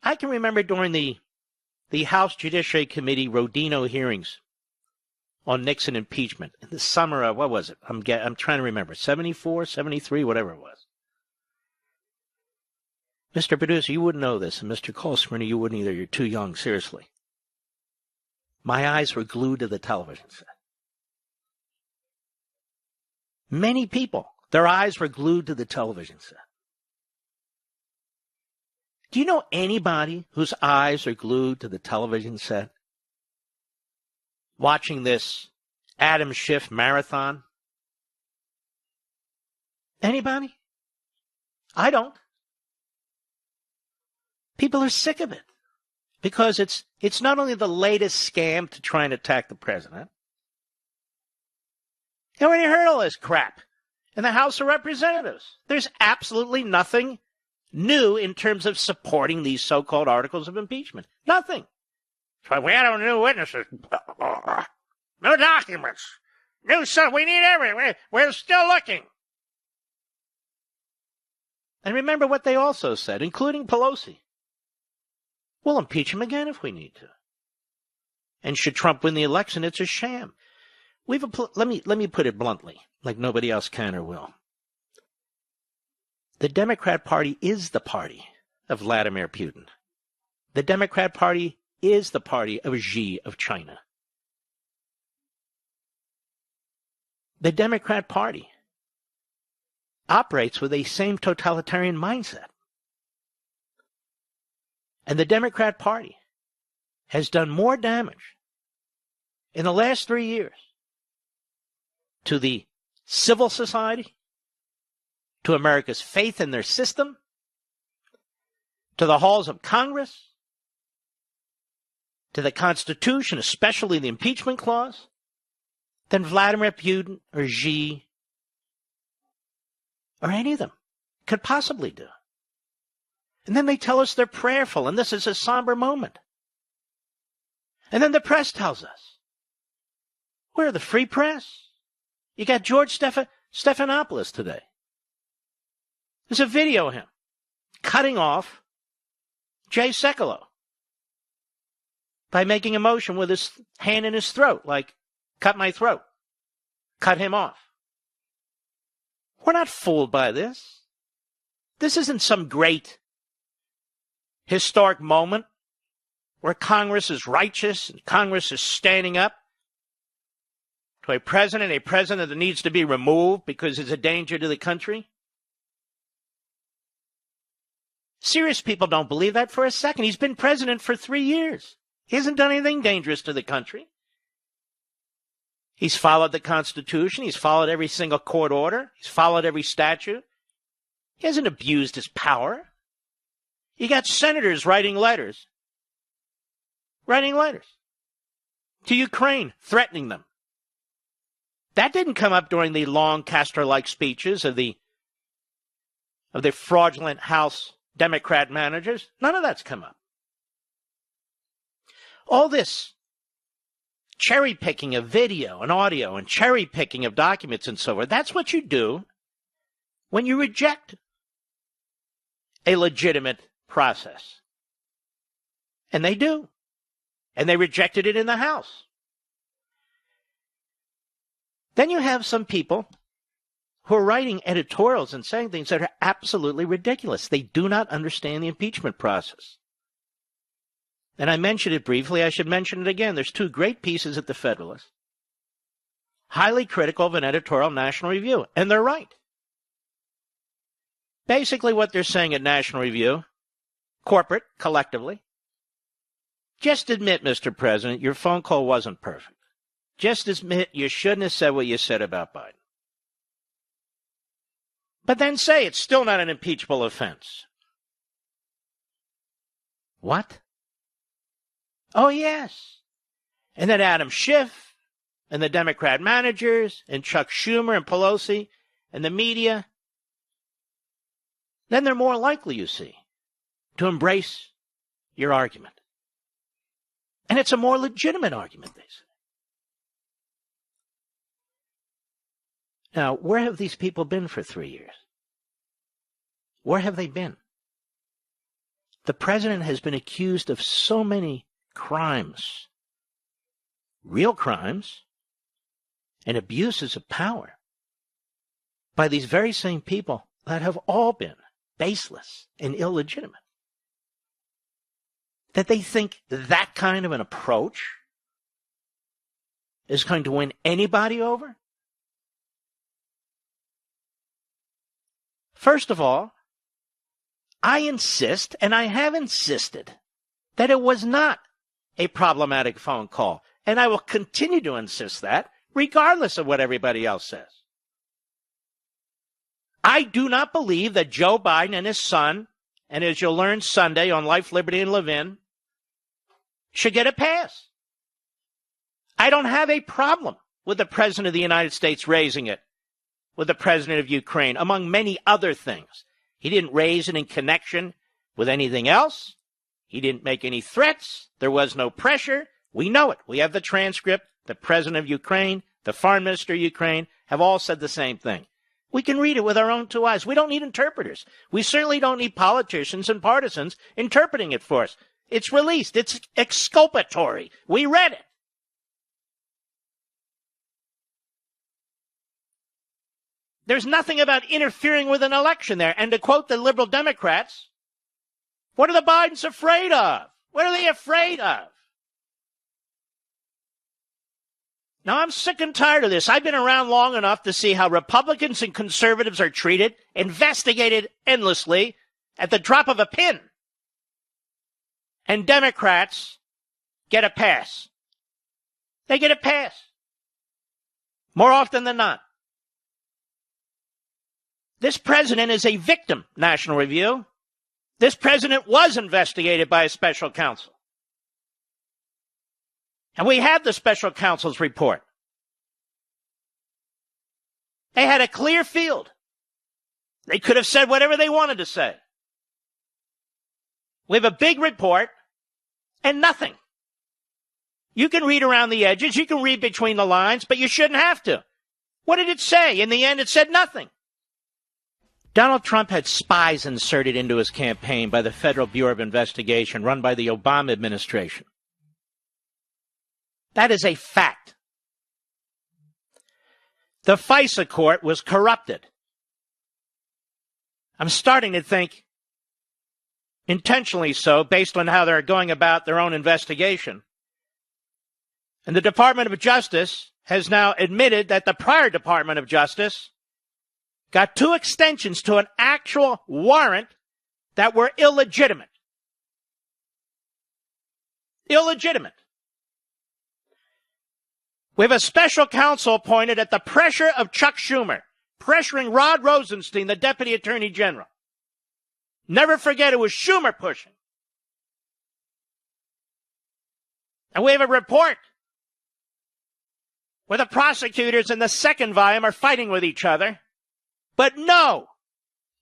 I can remember during the House Judiciary Committee Rodino hearings on Nixon impeachment in the summer of, what was it? I'm trying to remember, 74, 73, whatever it was. Mr. Producer, you wouldn't know this, and Mr. Colsmerny, you wouldn't either. You're too young, seriously. My eyes were glued to the television set. Many people, their eyes were glued to the television set. Do you know anybody whose eyes are glued to the television set watching this Adam Schiff marathon? Anybody? I don't. People are sick of it because it's not only the latest scam to try and attack the president. You already heard all this crap in the House of Representatives. There's absolutely nothing new in terms of supporting these so-called articles of impeachment. Nothing. So we had new witnesses, new documents, new stuff. We need everything. We're still looking. And remember what they also said, including Pelosi. We'll impeach him again if we need to. And should Trump win the election, it's a sham. Let me put it bluntly, like nobody else can or will. The Democrat Party is the party of Vladimir Putin. The Democrat Party is the party of Xi of China. The Democrat Party operates with a same totalitarian mindset. And the Democrat Party has done more damage in the last 3 years to the civil society, to America's faith in their system, to the halls of Congress, to the Constitution, especially the impeachment clause, than Vladimir Putin or Xi or any of them could possibly do. And then they tell us they're prayerful, and this is a somber moment. And then the press tells us, we're the free press. You got George Stephanopoulos today. There's a video of him cutting off Jay Sekulow by making a motion with his hand in his throat, like, cut my throat, cut him off. We're not fooled by this. This isn't some great historic moment where Congress is righteous and Congress is standing up to a president that needs to be removed because he's a danger to the country. Serious people don't believe that for a second. He's been president for 3 years. He hasn't done anything dangerous to the country. He's followed the Constitution. He's followed every single court order. He's followed every statute. He hasn't abused his power. You got senators writing letters to Ukraine, threatening them. That didn't come up during the long Castro-like speeches of the fraudulent House Democrat managers. None of that's come up. All this cherry-picking of video and audio and cherry-picking of documents and so forth, that's what you do when you reject a legitimate process. And they do. And they rejected it in the House. Then you have some people who are writing editorials and saying things that are absolutely ridiculous. They do not understand the impeachment process. And I mentioned it briefly. I should mention it again. There's 2 great pieces at the Federalist, highly critical of an editorial National Review. And they're right. Basically what they're saying at National Review, corporate, collectively, just admit, Mr. President, your phone call wasn't perfect. Just admit you shouldn't have said what you said about Biden. But then say it's still not an impeachable offense. What? Oh, yes. And then Adam Schiff and the Democrat managers and Chuck Schumer and Pelosi and the media, then they're more likely, you see, to embrace your argument. And it's a more legitimate argument, they say. Now, where have these people been for 3 years? Where have they been? The president has been accused of so many crimes, real crimes, and abuses of power by these very same people that have all been baseless and illegitimate. That they think that kind of an approach is going to win anybody over? First of all, I insist, and I have insisted, that it was not a problematic phone call. And I will continue to insist that, regardless of what everybody else says. I do not believe that Joe Biden and his son, and as you'll learn Sunday on Life, Liberty, and Levin, should get a pass. I don't have a problem with the President of the United States raising it with the President of Ukraine, among many other things. He didn't raise it in connection with anything else. He didn't make any threats. There was no pressure. We know it. We have the transcript. The President of Ukraine, the Foreign Minister of Ukraine have all said the same thing. We can read it with our own two eyes. We don't need interpreters. We certainly don't need politicians and partisans interpreting it for us. It's released. It's exculpatory. We read it. There's nothing about interfering with an election there. And to quote the liberal Democrats, what are the Bidens afraid of? What are they afraid of? Now, I'm sick and tired of this. I've been around long enough to see how Republicans and conservatives are treated, investigated endlessly at the drop of a pin. And Democrats get a pass. They get a pass. More often than not. This president is a victim, National Review. This president was investigated by a special counsel. And we have the special counsel's report. They had a clear field. They could have said whatever they wanted to say. We have a big report and nothing. You can read around the edges, you can read between the lines, but you shouldn't have to. What did it say? In the end, it said nothing. Donald Trump had spies inserted into his campaign by the Federal Bureau of Investigation run by the Obama administration. That is a fact. The FISA court was corrupted. I'm starting to think, intentionally so, based on how they're going about their own investigation. And the Department of Justice has now admitted that the prior Department of Justice got 2 extensions to an actual warrant that were illegitimate. Illegitimate. We have a special counsel appointed at the pressure of Chuck Schumer, pressuring Rod Rosenstein, the Deputy Attorney General. Never forget it was Schumer pushing. And we have a report where the prosecutors in the second volume are fighting with each other, but no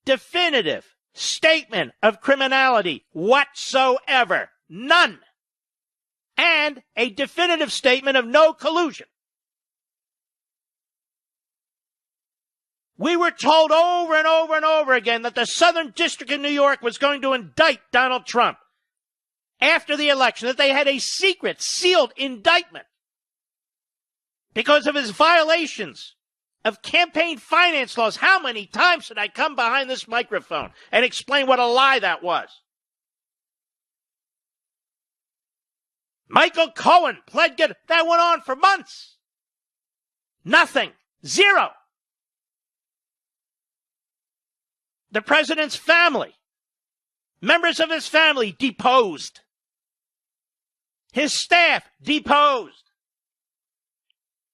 definitive statement of criminality whatsoever. None. And a definitive statement of no collusion. We were told over and over and over again that the Southern District of New York was going to indict Donald Trump after the election, that they had a secret, sealed indictment because of his violations of campaign finance laws. How many times did I come behind this microphone and explain what a lie that was? Michael Cohen pled guilty. That went on for months. Nothing. Zero. The president's family, members of his family deposed. His staff deposed.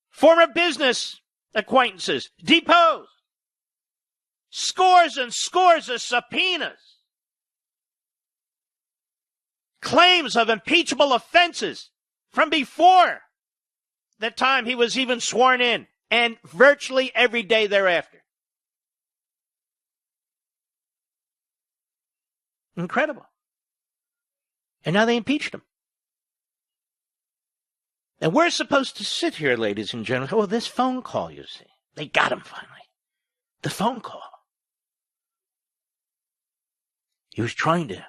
Former business acquaintances deposed. Scores and scores of subpoenas. Claims of impeachable offenses from before the time he was even sworn in, and virtually every day thereafter. Incredible. And now they impeached him. And we're supposed to sit here, ladies and gentlemen. Oh, this phone call, you see. They got him finally. The phone call. He was trying to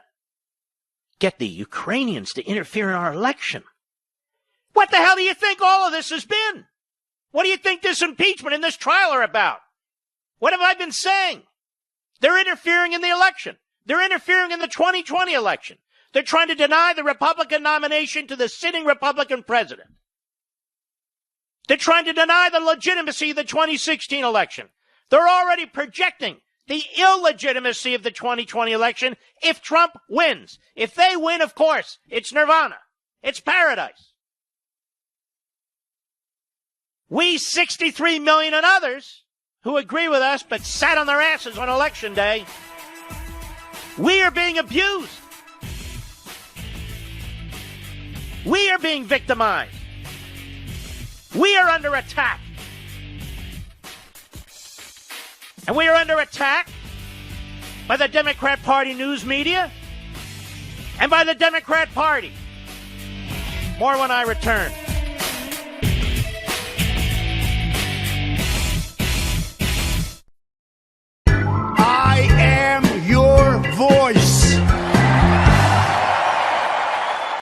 get the Ukrainians to interfere in our election. What the hell do you think all of this has been? What do you think this impeachment and this trial are about? What have I been saying? They're interfering in the election. They're interfering in the 2020 election. They're trying to deny the Republican nomination to the sitting Republican president. They're trying to deny the legitimacy of the 2016 election. They're already projecting the illegitimacy of the 2020 election if Trump wins. If they win, of course, it's nirvana. It's paradise. We 63 million and others who agree with us but sat on their asses on election day, we are being abused. We are being victimized. We are under attack. And we are under attack by the Democrat Party news media and by the Democrat Party. More when I return.